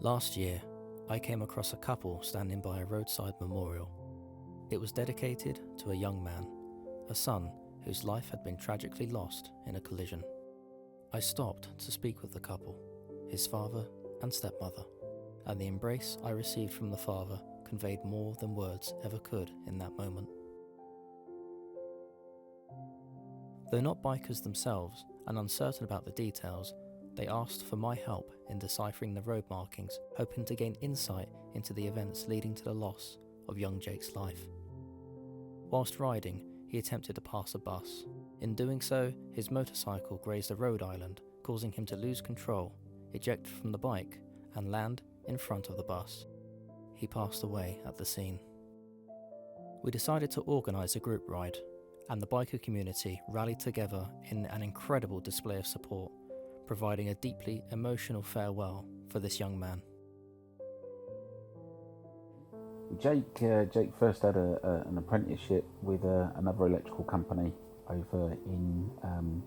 Last year, I came across a couple standing by a roadside memorial. It was dedicated to a young man, a son whose life had been tragically lost in a collision. I stopped to speak with the couple, his father and stepmother, and the embrace I received from the father conveyed more than words ever could in that moment. Though not bikers themselves and uncertain about the details, they asked for my help in deciphering the road markings, hoping to gain insight into the events leading to the loss of young Jake's life. Whilst riding, he attempted to pass a bus. In doing so, his motorcycle grazed a road island, causing him to lose control, eject from the bike, and land in front of the bus. He passed away at the scene. We decided to organise a group ride, and the biker community rallied together in an incredible display of support, providing a deeply emotional farewell for this young man. Jake first had an apprenticeship with another electrical company over in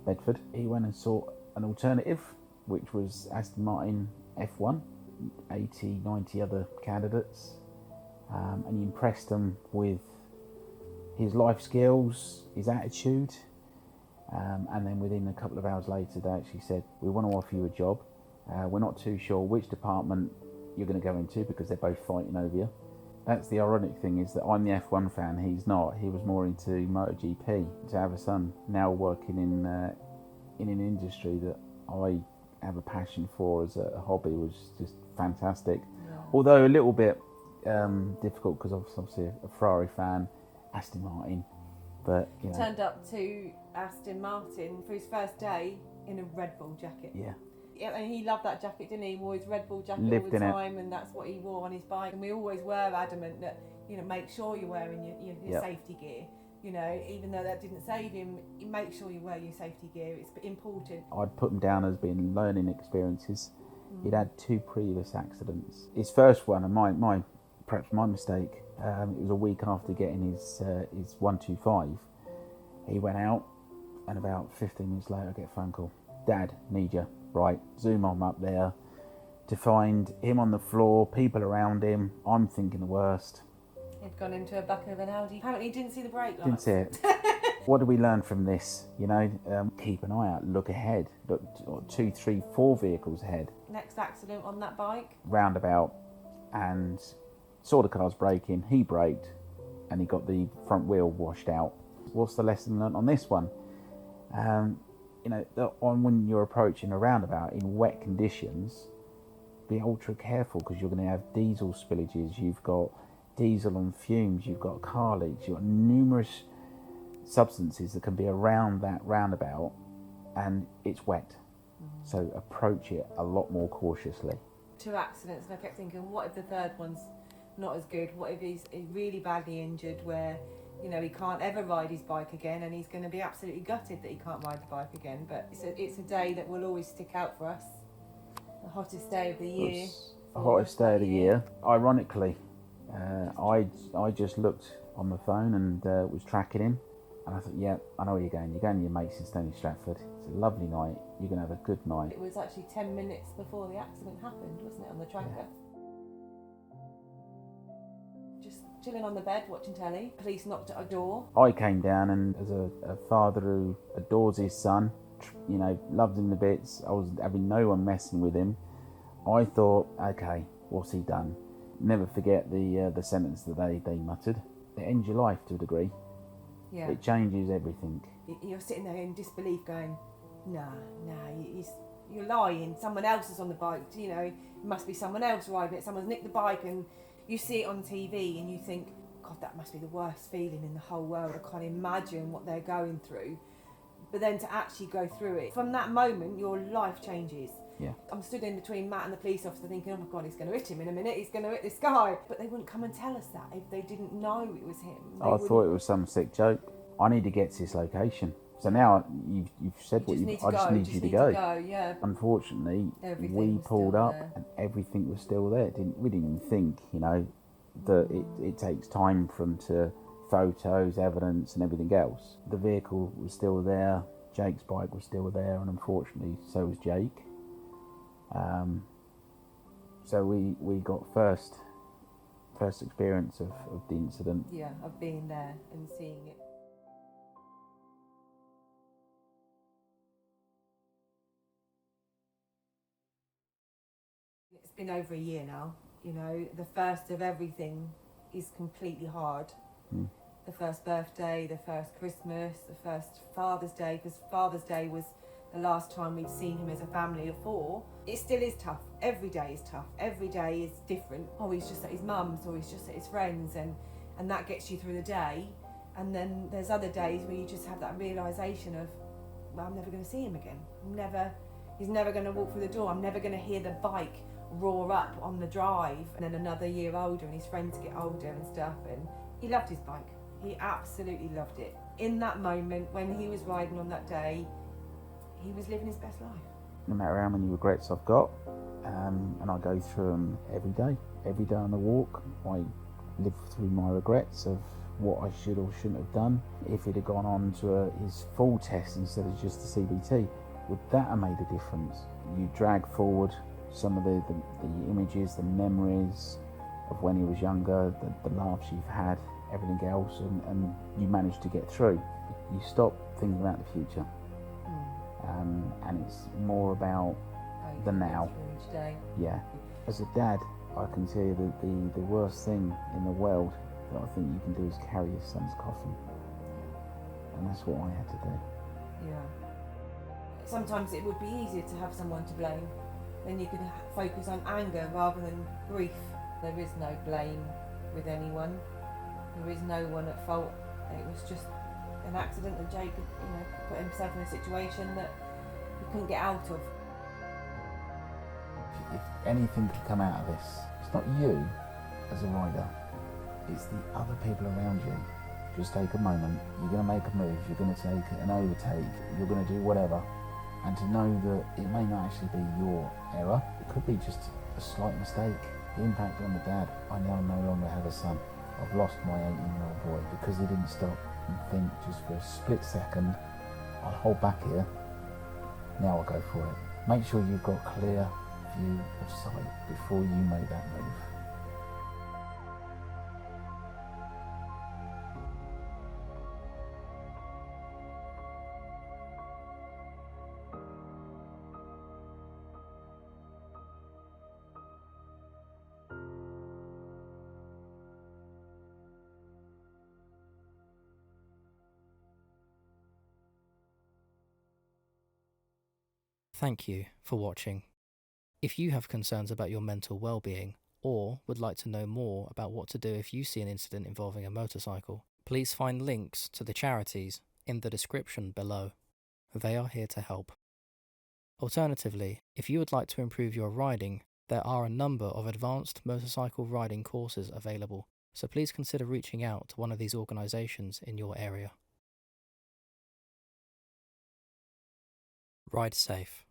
Bedford. He went and sought an alternative, which was Aston Martin F1, 80, 90 other candidates, and he impressed them with his life skills, his attitude, and then within a couple of hours later they actually said, we want to offer you a job. We're not too sure which department you're going to go into because they're both fighting over you. That's the ironic thing, is that I'm the F1 fan, he's not. He was more into MotoGP. To have a son now working in an industry that I have a passion for as a hobby was just fantastic. Yeah. Although a little bit difficult because obviously a Ferrari fan, Aston Martin, but you know. Turned up to Aston Martin for his first day in a Red Bull jacket. Yeah. Yeah, and he loved that jacket, didn't he? He wore his Red Bull jacket Lived all the in time, and that's what he wore on his bike. And we always were adamant that, you know, make sure you're wearing your Yep. safety gear. You know, even though that didn't save him, make sure you wear your safety gear. It's important. I'd put him down as being learning experiences. He'd had 2 previous accidents. His first one, and perhaps my mistake, it was a week after getting his 125. He went out, and about 15 minutes later I get a phone call. Dad, need you. Right, zoom on up there to find him on the floor, people around him. I'm thinking the worst. He'd gone into a back of an Audi. Apparently he didn't see the brake lights. Didn't see it. What do we learn from this? You know, keep an eye out, look ahead, look 2, 3, 4 vehicles ahead. Next accident on that bike. Roundabout, and saw the cars braking. He braked, and he got the front wheel washed out. What's the lesson learned on this one? You know, when you're approaching a roundabout in wet conditions, be ultra careful because you're going to have diesel spillages. You've got diesel on fumes. You've got car leaks. You've got numerous substances that can be around that roundabout, and it's wet. So approach it a lot more cautiously. 2 accidents, and I kept thinking, what if the third one's not as good? What if he's really badly injured where, you know, he can't ever ride his bike again, and he's going to be absolutely gutted that he can't ride the bike again. But it's a day that will always stick out for us. The hottest day of the year. The hottest day of the year. Ironically, I just looked on my phone and was tracking him, and I thought, yeah, I know where you're going. You're going to your mates in Stony Stratford. It's a lovely night. You're going to have a good night. It was actually 10 minutes before the accident happened, wasn't it, on the tracker? Yeah. Chilling on the bed watching telly. Police knocked at our door. I came down, and as a father who adores his son, you know, loves him to bits, I was having no one messing with him. I thought, okay, what's he done? Never forget the sentence that they muttered. It ends your life to a degree. Yeah. It changes everything. You're sitting there in disbelief going, nah, you're lying. Someone else is on the bike. You know, it must be someone else riding it. Someone's nicked the bike, and you see it on TV and you think, God, that must be the worst feeling in the whole world. I can't imagine what they're going through. But then to actually go through it, from that moment, your life changes. Yeah. I'm stood in between Matt and the police officer thinking, oh my God, he's going to hit him in a minute. He's going to hit this guy. But they wouldn't come and tell us that if they didn't know it was him. I thought it was some sick joke. I need to get to this location. So now you've said I just need you to go. Yeah. Unfortunately, we pulled up and everything was still there. We didn't even think, you know, that it takes time for them to photos, evidence and everything else. The vehicle was still there, Jake's bike was still there, and unfortunately so was Jake. So we got first experience of the incident. Yeah, of being there and seeing it. It's been over a year now. You know, the first of everything is completely hard. Mm. The first birthday, the first Christmas, the first Father's Day, because Father's Day was the last time we'd seen him as a family of 4. It still is tough. Every day is tough. Every day is different. Oh, he's just at his mum's, or he's just at his friends, and that gets you through the day. And then there's other days where you just have that realisation of, well, I'm never going to see him again. He's never going to walk through the door. I'm never going to hear the bike roar up on the drive. And then another year older, and his friends get older and stuff, and he loved his bike. He absolutely loved it. In that moment, when he was riding on that day, he was living his best life. No matter how many regrets I've got, and I go through them every day on the walk, I live through my regrets of what I should or shouldn't have done. If he'd have gone on to his full test instead of just the CBT, would that have made a difference? You drag forward some of the images, the memories of when he was younger, the laughs you've had, everything else, and you manage to get through. You stop thinking about the future. And it's more about the now. Each day. Yeah. As a dad, I can tell you that the worst thing in the world that I think you can do is carry your son's coffin. And that's what I had to do. Yeah. Sometimes it would be easier to have someone to blame. Then you can focus on anger rather than grief. There is no blame with anyone. There is no one at fault. It was just an accident that Jacob, put himself in a situation that he couldn't get out of. If anything could come out of this, it's not you as a rider, it's the other people around you. Just take a moment, you're going to make a move, you're going to take an overtake, you're going to do whatever, and to know that it may not actually be your error, it could be just a slight mistake. The impact on the dad, I now no longer have a son. I've lost my 18-year-old boy because he didn't stop and think just for a split second, I'll hold back here, now I'll go for it. Make sure you've got clear view of sight before you make that move. Thank you for watching. If you have concerns about your mental well-being, or would like to know more about what to do if you see an incident involving a motorcycle, please find links to the charities in the description below. They are here to help. Alternatively, if you would like to improve your riding, there are a number of advanced motorcycle riding courses available, so please consider reaching out to one of these organisations in your area. Ride safe.